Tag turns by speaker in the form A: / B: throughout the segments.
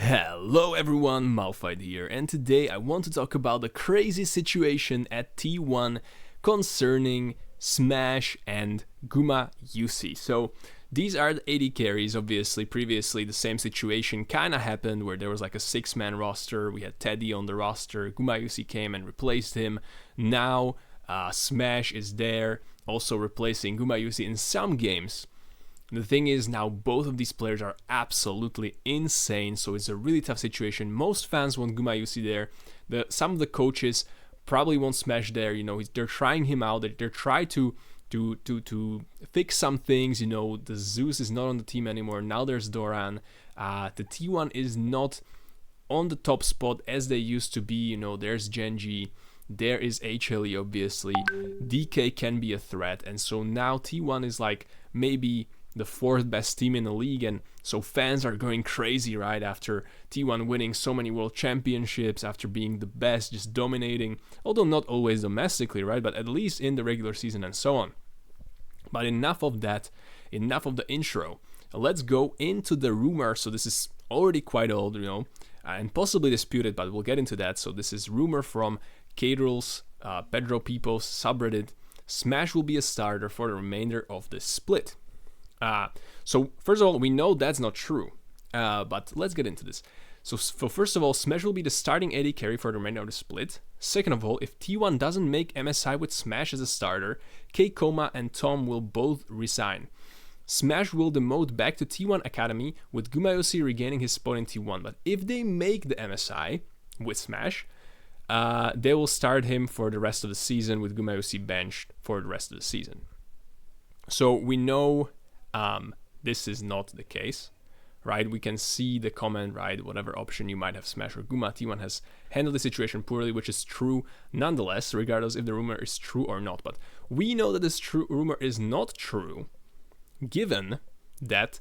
A: Hello everyone, Malphite here, and today I want to talk about the crazy situation at T1 concerning SMASH and Gumayusi. So these are the AD carries. Obviously previously the same situation kinda happened where there was like a 6-man roster. We had Teddy on the roster, Gumayusi came and replaced him. Now SMASH is there, also replacing Gumayusi in some games. The thing is, now both of these players are absolutely insane, so it's a really tough situation. Most fans want Gumayusi there. Some of the coaches probably want SMASH there. You know, they're trying him out. They're trying to fix some things. You know, the Zeus is not on the team anymore. Now there's Doran. The T1 is not on the top spot as they used to be. You know, there's Genji. There is HLE, obviously. DK can be a threat, and so now T1 is like maybe the 4th best team in the league, and so fans are going crazy, right, after T1 winning so many world championships, after being the best, just dominating, although not always domestically, right, but at least in the regular season and so on. But enough of that, enough of the intro. Let's go into the rumor. So this is already quite old, you know, and possibly disputed, but we'll get into that. So this is rumor from caedrel's Pedro People's subreddit. SMASH will be a starter for the remainder of the split. So first of all, we know that's not true, but let's get into this. So first of all, SMASH will be the starting AD carry for the remainder of the split. Second of all, if T1 doesn't make MSI with SMASH as a starter, Koma and Tom will both resign. SMASH will demote back to T1 Academy with Gumayusi regaining his spot in T1, but if they make the MSI with SMASH, they will start him for the rest of the season with Gumayusi benched for the rest of the season. So we know this is not the case, right? We can see the comment, right? Whatever option you might have, SMASH or Guma, T1 has handled the situation poorly, which is true nonetheless, regardless if the rumor is true or not. But we know that this rumor is not true, given that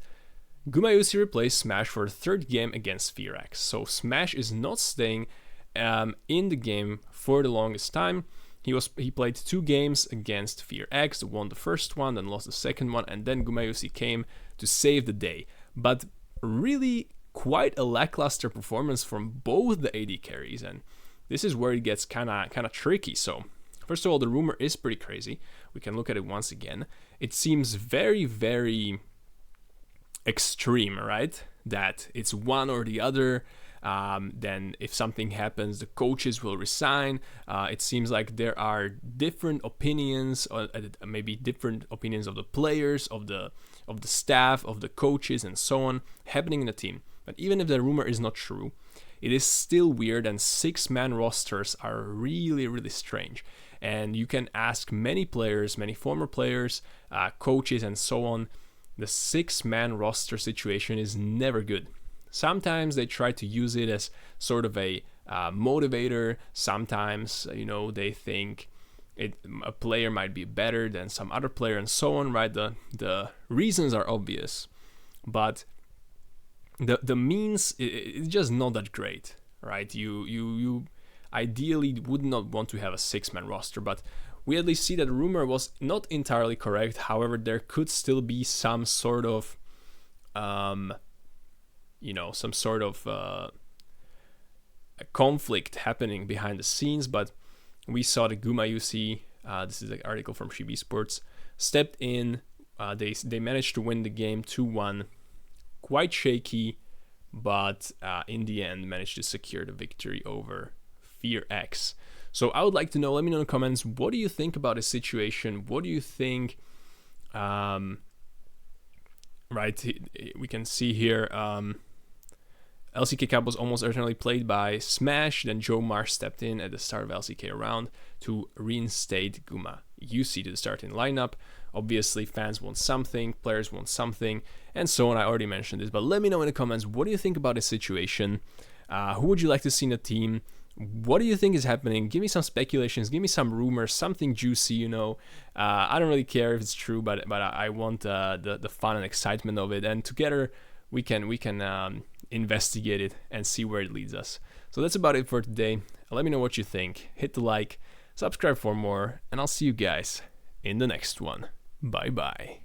A: Gumayusi replaced SMASH for the 3rd game against FearX. So SMASH is not staying in the game for the longest time. He played 2 games against FearX, won the first one, then lost the second one, and then Gumayusi came to save the day. But really quite a lackluster performance from both the AD carries, and this is where it gets kind of tricky. So first of all, the rumor is pretty crazy. We can look at it once again. It seems very, very extreme, right? That it's one or the other. Then if something happens, the coaches will resign. It seems like there are different opinions, or maybe different opinions of the players, of the staff, of the coaches, and so on, happening in the team. But even if the rumor is not true, it is still weird, and 6-man rosters are really, really strange. And you can ask many players, many former players, coaches, and so on. The 6-man roster situation is never good. Sometimes they try to use it as sort of a motivator. Sometimes, you know, they think a player might be better than some other player and so on, right? The reasons are obvious, but the means, it's just not that great, right? You ideally would not want to have a 6-man roster, but we at least see that rumor was not entirely correct. However, there could still be some sort of a conflict happening behind the scenes, but we saw the Gumayusi, this is an article from Shibi Sports, stepped in. They managed to win the game 2-1, quite shaky, but in the end managed to secure the victory over FearX. So I would like to know, let me know in the comments, what do you think about this situation? What do you think? Right, we can see here, LCK Cup was almost urgently played by SMASH, then Joe Marsh stepped in at the start of LCK round to reinstate Gumayusi to the starting lineup. Obviously, fans want something, players want something, and so on. I already mentioned this, but let me know in the comments, what do you think about this situation? Who would you like to see in the team? What do you think is happening? Give me some speculations, give me some rumors, something juicy, you know. I don't really care if it's true, but I want the fun and excitement of it, and together we can investigate it and see where it leads us. So that's about it for today. Let me know what you think. Hit the like, subscribe for more, and I'll see you guys in the next one. Bye bye.